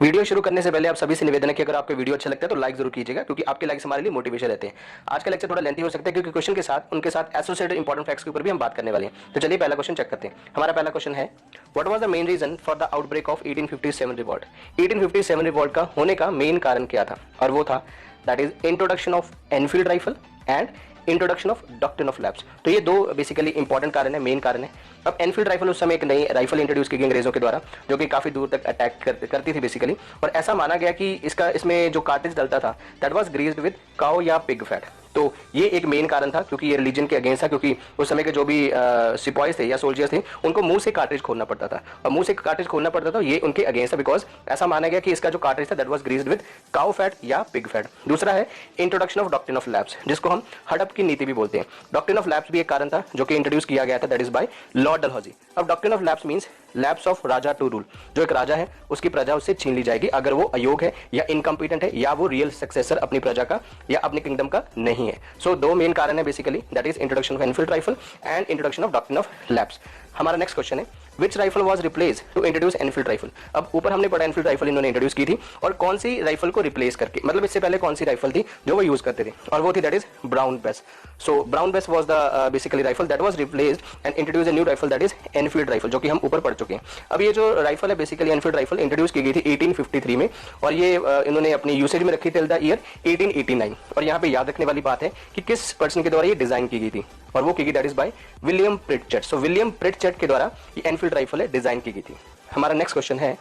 Video शुरू करने से पहले आप सभी से निवेदन है कि अगर आपको वीडियो अच्छा लगता है तो लाइक जरूर कीजिएगा, क्योंकि आपके लाइक हमारे लिए मोटिवेशन रहते हैं। आज का लेक्चर थोड़ा लेंथी हो सकता है क्योंकि क्वेश्चन के साथ उनके साथ एसोसिएटेड इंपॉर्टेंट फैक्ट्स के ऊपर भी हम बात करने वाले हैं। तो चलिए पहला क्वेश्चन चेक करते हैं। हमारा पहला क्वेश्चन है, what was the main reason for the outbreak of 1857 revolt. 1857 revolt का होने का मेन कारण क्या था, और वो था that is introduction of Enfield rifle and introduction of doctrine of lapse. तो ये दो बेसिकली इंपॉर्टेंट कारण है, मेन कारण है। अब एनफील्ड राइफल उस समय एक नई राइफल इंट्रोड्यूस की गई अंग्रेजों के द्वारा, जो कि काफी दूर तक अटैक करती थी बेसिकली, और ऐसा माना गया कि इसमें जो कार्ट्रिज डलता था that was greased with cow या पिग फैट। तो ये एक मेन कारण था, क्योंकि ये रिलीजन के अगेंस्ट था, क्योंकि उस समय के जो भी सिपाही थे या सोल्जर्स थे उनको मुंह से कार्ट्रिज खोलना पड़ता था, और मुंह से कार्ट्रिज खोलना पड़ता था, ये उनके अगेंस्ट था, बिकॉज ऐसा माना गया कि इसका जो कार्ट्रिज था that was greased with cow fat या पिग फैट। दूसरा है introduction of doctrine of lapse, जिसको हम हड़प की नीति भी बोलते हैं। डॉक्ट्रिन ऑफ लैप्स भी एक कारण था जो कि इंट्रोड्यूस किया गया था, that is by Lord Dalhousie. अब doctrine of lapse means lapse of raja to rule. जो एक राजा है उसकी प्रजा उससे छीन ली जाएगी अगर वो अयोग्य है या इनकम्पिटेंट है या वो रियल सक्सेसर अपनी प्रजा का या अपने किंगडम का नहीं है। सो दो मेन कारण है basically, that is introduction of Enfield rifle and introduction of doctrine of lapse. हमारा नेक्स्ट क्वेश्चन है, which rifle was replace to introduce Enfield rifle. अब ऊपर हमने पढ़ा एनफील्ड राइफल इन्होंने इंट्रोड्यूस की थी, और कौन सी राइफल को रिप्लेस करके, मतलब इससे पहले कौन सी राइफल थी जो वो यूज करते थे, और वो थी that is brown base. So brown base was the basically rifle that was replaced and introduce a new rifle that is Enfield rifle, जो कि हम ऊपर पढ़ चुके हैं। अब ये जो राइफल है बेसिकली एनफील्ड राइफल इंट्रोड्यूस की गई थी 1853 में, और ये इन्होंने अपनी यूसेज में रखी टिल द ईयर 1889। और यहाँ पे याद रखने वाली बात है कि किस पर्सन के द्वारा ये डिजाइन की गई थी, और वो की गई that is by William Pritchett. So William Pritchett के द्वारा ये एनफील्ड राइफल है डिजाइन की गई थी। हमारा नेक्स्ट क्वेश्चन है,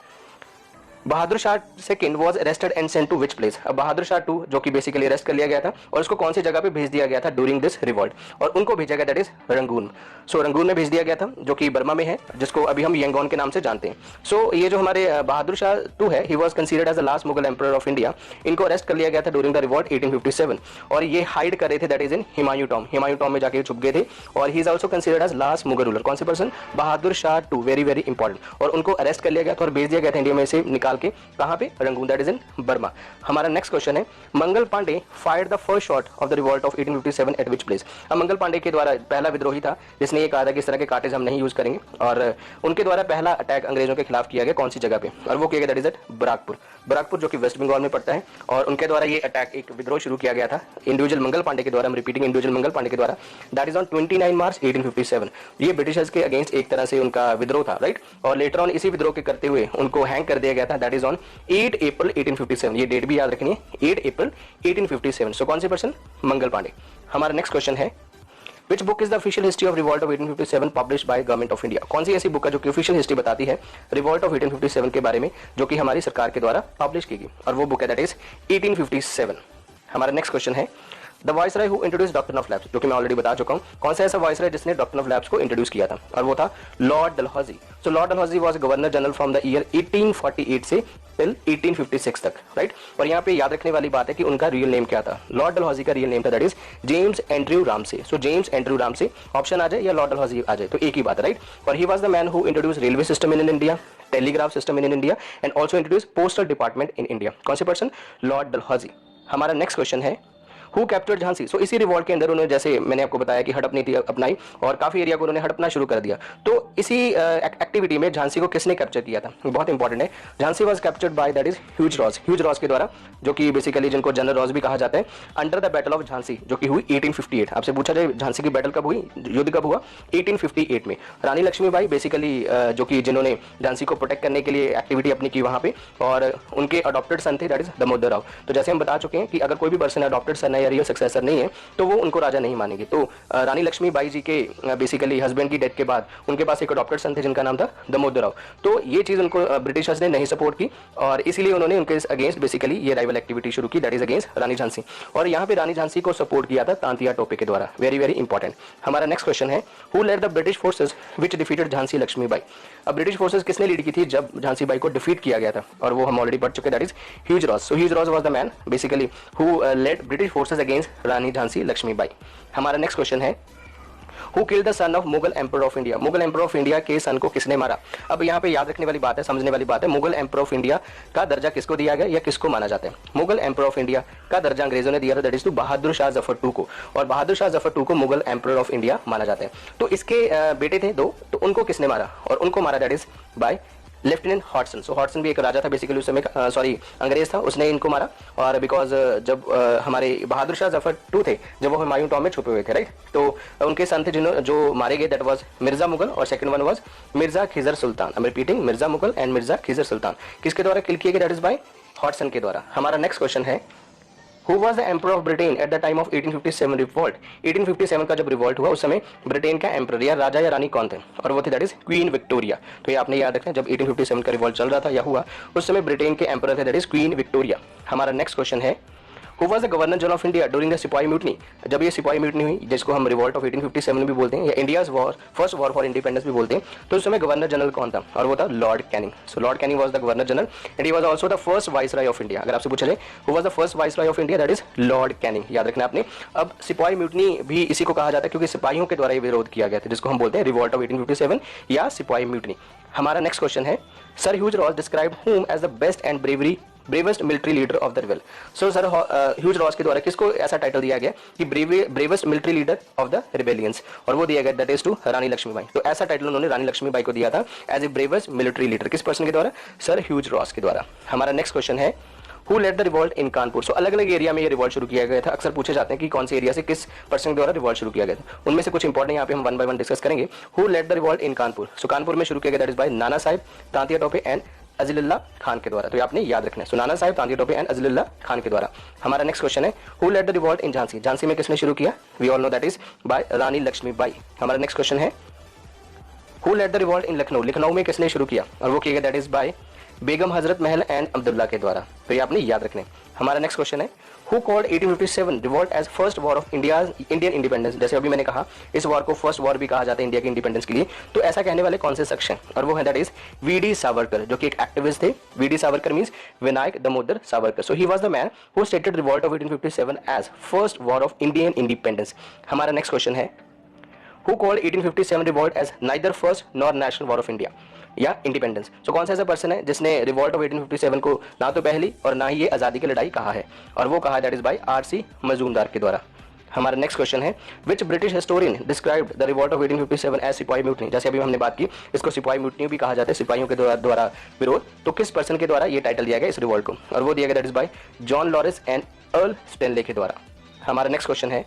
Bahadur Shah second was arrested and sent to which place. अब बहादुर शाह टू जो कि बेसिकली अरेस्ट कर लिया गया था, और उसको कौन सी जगह पे भेज दिया गया था ड्यूरिंग दिस रिवॉल्ट, और उनको भेजा गया that is Rangoon. So Rangoon में भेज दिया गया था, जो कि बर्मा में है, जिसको अभी हम यंगॉन के नाम से जानते हैं। सो ये जो हमारे बहादुर शाह टू है, he was considered as the last Mughal emperor of India. इनको अरेस्ट कर लिया गया था ड्यूरिंग द रिवॉल्ट 1857, और ये हाइड कर रहे थे that is in Humayun tomb. Humayun tomb में जाके छुप गए थे, और he is also considered as last Mughal ruler. कौन से person? Bahadur Shah two, very very important. और उनको अरेस्ट कर लिया गया था और भेज दिया गया था इंडिया में से निकाल के, कहां पे? Rangoon, that is in Burma. हमारा नेक्स्ट क्वेश्चन है, Mangal Pandey fired the first shot of the revolt of 1857 at which place. अब मंगल पांडे के द्वारा पहला विद्रोही था जिसने ये कहा था कि इस तरह के कार्टेज हम नहीं यूज करेंगे, और उनके द्वारा पहला अटैक अंग्रेजों के खिलाफ किया गया कौन सी जगह पे, और वो किया गया that is at Barrackpore. Barrackpore जो कि वेस्ट बंगाल में पड़ता है, और उनके द्वारा ये अटैक, एक विद्रोह शुरू किया गया था इंडिविजुअल मंगल पांडे के द्वारा, रिपीटिंग इंडिविजुअल मंगल पांडे के द्वारा, दैट इज ऑन 29 मार्च 1857। ये ब्रिटिशर्स के अगेंस्ट एक तरह से उनका विद्रोह था, राइट। और लेटर ऑन इसी विद्रोह के करते हुए उनको हैंग कर दिया गया था, दैट इज ऑन 8 अप्रैल 1857। ये डेट भी याद रखनी है, 8 अप्रैल 1857। सो कौन से पर्सन? मंगल पांडे। हमारा नेक्स्ट क्वेश्चन है, Which book is the official history of revolt of 1857 published by government of India? कौन सी ऐसी बुक है जो कि ऑफिशियल हिस्ट्री बताती है रिवॉल्ट ऑफ 1857 के बारे में, जो कि हमारी सरकार के द्वारा पब्लिश की गई, और वो बुक है दैट इज 1857। हमारा नेक्स्ट क्वेश्चन है, the viceroy who introduce doctrine of lapse, जो कि मैं ऑलरेडी बता चुका हूं। कौन सा ऐसा वाइसराय जिसने डॉक्ट्रिन ऑफ लैप्स को इंट्रोड्यूस किया था, और वो था Lord Dalhousie. So Lord Dalhousie was governor general from the year 1848 से टिल 1856 तक, राइट। और यहाँ पे याद रखने वाली बात है कि उनका रियल नेम क्या था। लॉर्ड डलहौजी का रियल नेम था that is James Andrew Ramsay. So James Andrew Ramsay option आ जाए या लॉर्ड डलहौजी आ जाए तो एक ही बात है, राइट। और ही was the man who introduce railway system in India, telegraph system in India, and also introduce postal department in India. कौन से पर्सन? लॉर्ड डलहौजी। हमारा नेक्स्ट क्वेश्चन है, हु कैप्चर्ड झांसी। सो इसी रिवॉल्ट के अंदर उन्होंने, जैसे मैंने आपको बताया कि हड़प नीति अपनाई और काफी एरिया को उन्होंने हड़पना शुरू कर दिया। तो इसी एक्टिविटी में झांसी को किसने कैप्चर किया था, बहुत इंपॉर्टेंट है। Jhansi was captured by that is Hugh Ross. Huge Rose के द्वारा, जो कि बेसिकली जिनको जनरल रॉस भी कहा जाता है, under the battle of Jhansi, जो कि हुई 1858। आपसे पूछा जाए झांसी की बैटल कब हुई, युद्ध कब हुआ? 1858 में। रानी लक्ष्मीबाई बेसिकली जो कि जिन्होंने झांसी को प्रोटेक्ट करने के लिए एक्टिविटी अपनी की वहां पे, और उनके अडॉप्टेड सन थे दैट इज दामोदर राव। तो जैसे हम बता चुके हैं कि अगर कोई भी पर्सन अडॉप्टेड सन है या रियल सक्सेसर नहीं है तो वो उनको राजा नहीं मानेंगे। तो रानी लक्ष्मीबाई जी के बेसिकली हस्बैंड की डेथ के बाद उनके पास एक अडॉप्टेड सन थे जिनका नाम था दामोदर राव। तो ये चीज उनको ब्रिटिशर्स ने नहीं सपोर्ट की, और इसीलिए उन्होंने उनके अगेंस्ट बेसिकली ये राइवल एक्टिविटी शुरू की, that is against Rani Jhansi. और यहाँ पे रानी झांसी को सपोर्ट किया था तांतिया टोपे के द्वारा, वेरी वेरी इंपॉर्टेंट। हमारा नेक्स्ट क्वेश्चन है, who led the British forces which defeated Jhansi Lakshmibai. अब ब्रिटिश फोर्सेस किसने लीड की थी जब झांसी बाई को डिफीट किया गया था, और वो हम ऑलरेडी पढ़ चुके, that is Hugh Rose. So Hugh Rose was the man basically who led British forces against Rani Jhansi Lakshmibai. हमारा नेक्स्ट क्वेश्चन है, who killed the son of Mughal emperor of India. Mughal emperor of India के सन को किसने मारा। अब यहाँ पे याद रखने वाली बात है, समझने वाली बात है, मुगल एम्पर ऑफ इंडिया का दर्जा किसको दिया गया या किसको माना जाता है। मुगल एम्पर ऑफ इंडिया का दर्जा अंग्रेजों ने दिया था, that is to Bahadur Shah Zafar two को, और बहादुर शाह जफर टू को मुगल एम्पर ऑफ इंडिया माना जाता है। तो इसके बेटे थे दो, तो उनको किसने मारा, और उनको मारा दैट इज बाय लेफ्टिनेंट हॉटसन। सो हॉटसन भी एक राजा था बेसिकली उस समय, सॉरी अंग्रेज था, उसने इनको मारा। और बिकॉज जब हमारे बहादुर शाह जफर टू थे, जब वो हुमायूं टॉम में छुपे हुए थे, राइट, तो उनके सन थे जिन्होंने जो मारे गए, दैट वाज मिर्जा मुगल, और second one was Mirza Khizr Sultan. I am repeating, Mirza Mughal and Mirza Khizr Sultan किसके द्वारा किल किए गए, दैट इज बाय हॉटसन के द्वारा। हमारा नेक्स्ट क्वेश्चन है, Who was the emperor of Britain at the time of 1857 revolt? 1857 का जब रिवॉल्ट हुआ उस समय ब्रिटेन का एम्परर या राजा या रानी कौन थे, और वो थे दैट इज क्वीन विक्टोरिया। तो ये आपने याद रखना, जब 1857 का रिवॉल्ट चल रहा था या हुआ उस समय ब्रिटेन के एम्परर थे दैट इज क्वीन विक्टोरिया। हमारा नेक्स्ट क्वेश्चन है, Who was the Governor General of India during the सिपाही म्यूटनी? जब ये सिपाही म्यूटनी हुई, जिसको हम रिवॉल्ट ऑफ 1857 भी बोलते हैं या India's war, first war for independence भी बोलते हैं, तो उस समय गवर्नर जनरल कौन था, और वो था Lord Canning. So Lord Canning was the governor general and he was also the first viceroy of India. अगर आपसे पूछा जाए who was the first viceroy of India, that is Lord Canning, याद रखना आपने। अब सिपाही म्यूटनी भी इसी को कहा जाता है क्योंकि सिपाहियों के द्वारा ये विरोध किया गया था, जिसको हम बोलते हैं रिवॉल्ट ऑफ 1857 या सिपाही म्यूटनी। हमारा नेक्स्ट क्वेश्चन है, sir Hugh Rose describe whom as the best and bravest military leader of the rebel. So sir Hugh Rose के द्वारा किसको ऐसा टाइटल दिया गया कि bravest military leader of the rebellions, और वो दिया गया that is to Rani Lakshmibai. तो ऐसा टाइटल उन्होंने रानी लक्ष्मीबाई को दिया था as a bravest military leader, किस पर्सन के द्वारा, सर ह्यूज रॉस के द्वारा। हमारा नेक्स्ट क्वेश्चन है, Who led the revolt in Kanpur? So अलग अलग एरिया में ये रिवॉल्ट शुरू किया गया था। अक्सर पूछे जाते हैं कि कौन से एरिया से किस पर्सन के द्वारा रिवॉल्ट शुरू किया गया था, उनमें से कुछ इंपॉर्टेंट यहाँ पे हम वन बाय वन डिस्कस करेंगे। Who led the revolt in Kanpur? So Kanpur में शुरू किया गया that is by Nana Sahib, Tantia Tope and Azimullah Khan के द्वारा। तो ये आपने याद रखना है, सो नाना साहिब, तांतिया टोपे एंड अजीलुल्लाह खान के द्वारा। हमारा नेक्स्ट क्वेश्चन है, Who led the revolt in Jhansi? Jhansi में किसने शुरू किया, we all know that is by Rani Lakshmibai. हमारा नेक्स्ट क्वेश्चन है, Who led the revolt in Lucknow? Lucknow में किसने शुरू किया, और वो किया गया that is bye Begum Hazrat Mahal and Abdullah के द्वारा। तो ये आपने याद रखने। हमारा नेक्स्ट क्वेश्चन है, Who called 1857 revolt as first war of Indian independence? जैसे अभी मैंने कहा इस वॉर को फर्स्ट वॉर भी कहा जाता है इंडिया के इंडिपेंडेंस के लिए, तो ऐसा कहने वाले कौन से शख्स हैं, और वो है दैट इज वी.डी. सावरकर, जो कि एक एक्टिविस्ट थे। V D. Savarkar means Vinayak Damodar Savarkar. So he was the man who stated revolt of 1857 as first war of Indian independence. हमारा नेक्स्ट क्वेश्चन है, Who called 1857 revolt as neither first nor national war of India या independence? So कौन सा ऐसा person है जिसने revolt of 1857 को ना तो पहली और ना ही ये आजादी की लड़ाई कहा है, और वो कहा that is by R C. Majumdar के द्वारा। हमारा नेक्स्ट क्वेश्चन है, which British historian described the revolt of 1857 as sipahi mutiny? जैसे अभी हमने बात की, इसको सिपाही म्यूटनी भी कहा जाता है, सिपाहियों के द्वारा विरोध। तो किस पर्सन के द्वारा ये टाइटल दिया गया इस रिवॉल्ट को, और वो दिया गया that is bye John Lawrence and earl Stanley के द्वारा। हमारा नेक्स्ट क्वेश्चन है,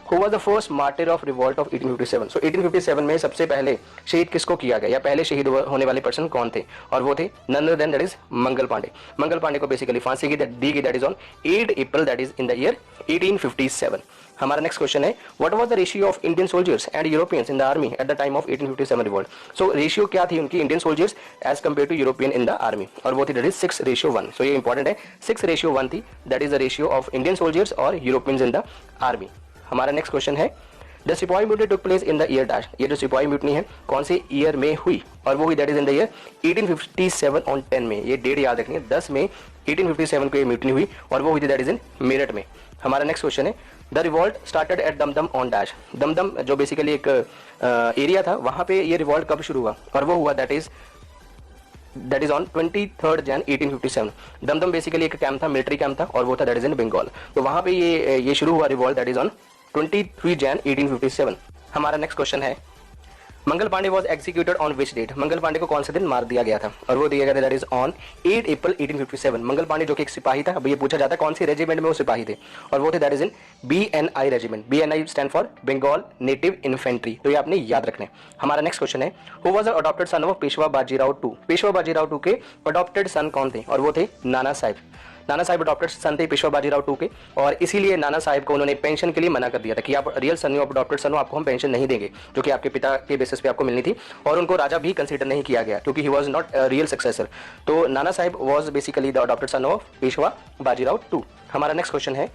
Who was the first martyr of revolt of 1857? So 1857 में सबसे पहले शहीद किसको किया गया, या पहले शहीद होने वाले पर्सन कौन थे, और वो थे none other than that is Mangal Pandey. मंगल पांडे को बेसिकली फांसी दी गई that is on 8 April that is in the year 1857। हमारा नेक्स्ट क्वेश्चन है, what was the ratio of Indian soldiers and Europeans in the army at the time of 1857 revolt? So ratio क्या थी उनकी Indian soldiers as compare to European in the army, और वो थी that is 6:1। सो ये important है, 6:1 थी, that is the ratio of Indian soldiers और यूरोपियंस इन द आर्मी। हमारा नेक्स्ट क्वेश्चन है, द सिपाही mutiny took place in the year dash? ये जो सिपाही म्यूटनी है कौन से ईयर में हुई, और वो हुई that is in the year 1857 on 10 में। ये डेट याद रखनी है, 10 मई 1857 को ये म्यूटनी हुई, और वो हुई थी दैट इज इन मेरठ में। हमारा नेक्स्ट क्वेश्चन है, the revolt started at Dumdum on dash? Dumdum जो बेसिकली एक एरिया था, वहां पे ये रिवॉल्ट कब शुरू हुआ, और वो हुआ दैट इज ऑन 23 जन 1857। दमदम बेसिकली एक कैंप था, मिलिट्री कैंप था, और वो था दैट इज इन बंगाल। तो वहां पे ये शुरू हुआ रिवॉल्ट दैट इज ऑन 23 जन 1857। हमारा नेक्स्ट क्वेश्चन है, Mangal Pandey was executed on which date? Mangal Pandey को कौन से दिन मार दिया गया था, और वो दिया गया था दैट इज ऑन 8 अप्रैल 1857। मंगल पांडे जो कि एक सिपाही था, अब ये पूछा जाता है कौन सी रेजिमेंट में वो सिपाही थे, और वो थे that is in BNI regiment. BNI stand for Bengal native infantry. तो ये आपने याद रखना है। हमारा नेक्स्ट क्वेश्चन है, who was the adopted son of Peshwa Bajirao two? Peshwa Bajirao two के अडॉप्टेड सन कौन थे, और वो थे नाना साहिब। नाना साहिब अडॉप्टेड सन थे पेशवा बाजीराव टू के, और इसीलिए नाना साहिब को उन्होंने पेंशन के लिए मना कर दिया था कि आप रियल सन हो, अडॉप्टेड सन हो, आपको हम पेंशन नहीं देंगे, जो कि आपके पिता के बेसिस पे आपको मिलनी थी। और उनको राजा भी कंसीडर नहीं किया गया क्योंकि he was not real successor. तो Nana Sahib was basically the adopted son of Peshwa Bajirao two. हमारा नेक्स्ट क्वेश्चन है,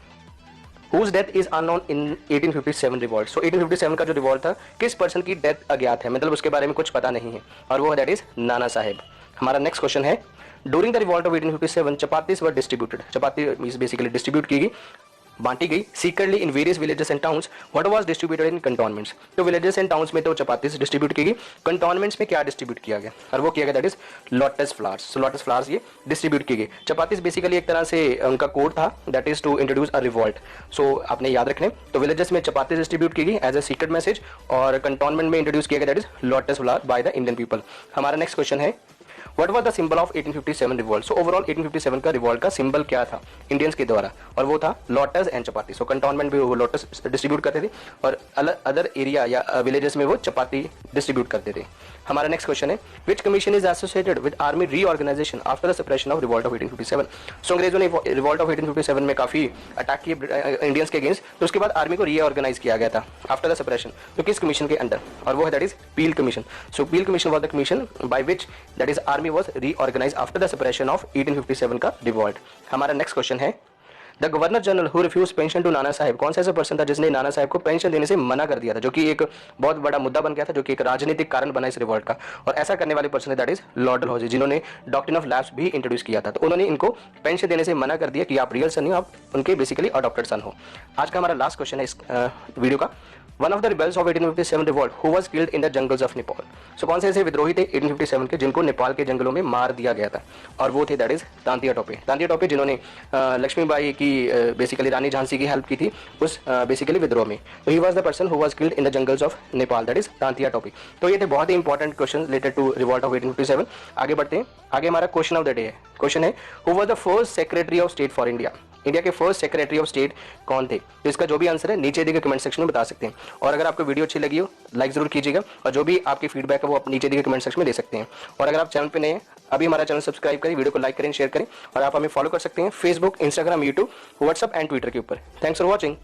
whose death is unknown in 1857 revolt? So 1857 का जो रिवॉल्ट था, किस पर्सन की डेथ अज्ञात है, मतलब उसके बारे में कुछ पता नहीं है, और वो दैट इज नाना साहिब। हमारा नेक्स्ट क्वेश्चन है, during the revolt of 1857 chapatis were distributed? Chapati basically distribute की गई, बांटी गई secretly in various villages and towns. What was distributed in cantonments? तो विलेजेस एंड टाउन्स में तो चपातीस डिस्ट्रीब्यूट की गई, कंटोनमेंट्स में क्या डिस्ट्रीब्यूट किया गया, और वो किया गया that is lotus flowers. So lotus flowers ये डिस्ट्रीब्यूट की गई। चपातीस बेसिकली एक तरह से उनका कोड था that is to introduce a revolt. So आपने याद रखने, तो विलेजेस में चपातीस डिस्ट्रीब्यूट की गई एज अ सीक्रेट मैसेज, और कंटोनमेंट में इंट्रोड्यूस किया गया that is lotus flower by the Indian people. हमारा नेक्स्ट क्वेश्चन है, what was the symbol of 1857 revolt? So overall 1857 का रिवॉल्ट का सिंबल क्या था इंडियंस के द्वारा? और वो था lotus and chapati. So cantonment में वो लोटस डिस्ट्रीब्यूट करते थे और अदर एरिया या विलेजेस में वो चपाती डिस्ट्रीब्यूट करते थे। हमारा नेक्स्ट क्वेश्चन है, which commission is associated with army reorganisation after the suppression of revolt of 1857? So अंग्रेजों ने रिवॉल्ट ऑफ 1857 में काफी अटैक किए इंडियंस के अगेंस्ट, तो उसके बाद आर्मी को रीऑर्गेनाइज किया गया था आफ्टर द सप्रेशन। तो किस कमीशन के अंडर? और वो है that is Peel commission. So Peel commission was the commission by which that is army was reorganize after the suppression of 1857 का रिवॉल्ट। हमारा नेक्स्ट क्वेश्चन है, the governor general who refuse pension to Nana Sahib? कौन सा ऐसा person था जिसने नाना साहेब को pension देने से मना कर दिया था, जो कि एक बहुत बड़ा मुद्दा बन गया था, जो कि एक राजनीतिक कारण बना इस रिवॉल्ट का। और ऐसा करने वाले पर्सन है दैट इज लॉर्ड डलहौजी, जिन्होंने डॉक्ट्रिन ऑफ लैप्स भी इंट्रोड्यूस किया था। तो उन्होंने इनको पेंशन देने से मना कर दिया कि आप रियल सन नहीं हो, आप उनके बेसिकली अडॉप्टेड सन हो। आज का हमारा लास्ट क्वेश्चन है इस वीडियो का, one of the rebels of 1857 revolt who was killed in the jungles of Nepal? So कौन से ऐसे विद्रोही थे 1857 के जिनको नेपाल के जंगलों में मार दिया गया था? और वो थे दैट इज तांतिया टोपे। तांतिया टोपे जिन्होंने लक्ष्मीबाई की बेसिकली रानी झांसी की हेल्प की थी उस बेसिकली विद्रोह में। तो he was the person who was killed in the jungles of Nepal, that is Tantia Tope. तो ये थे बहुत ही important question related to revolt of 1857। आगे बढ़ते हैं, आगे हमारा क्वेश्चन ऑफ द डे है। क्वेश्चन है, who was the first secretary of state for India? India के फर्स्ट सेक्रेटरी ऑफ स्टेट कौन थे? तो इसका जो भी आंसर है नीचे दिए कमेंट सेक्शन में बता सकते हैं। और अगर आपको वीडियो अच्छी लगी हो लाइक जरूर कीजिएगा, और जो भी आपकी फीडबैक है वो आप नीचे दिए कमेंट सेक्शन में दे सकते हैं। और अगर आप चैनल पे नए हैं, अभी हमारा चैनल सब्सक्राइब करें, वीडियो को लाइक करें, शेयर करें, और आप हमें फॉलो कर सकते हैं Facebook, Instagram, YouTube, WhatsApp and Twitter के ऊपर। Thanks for watching.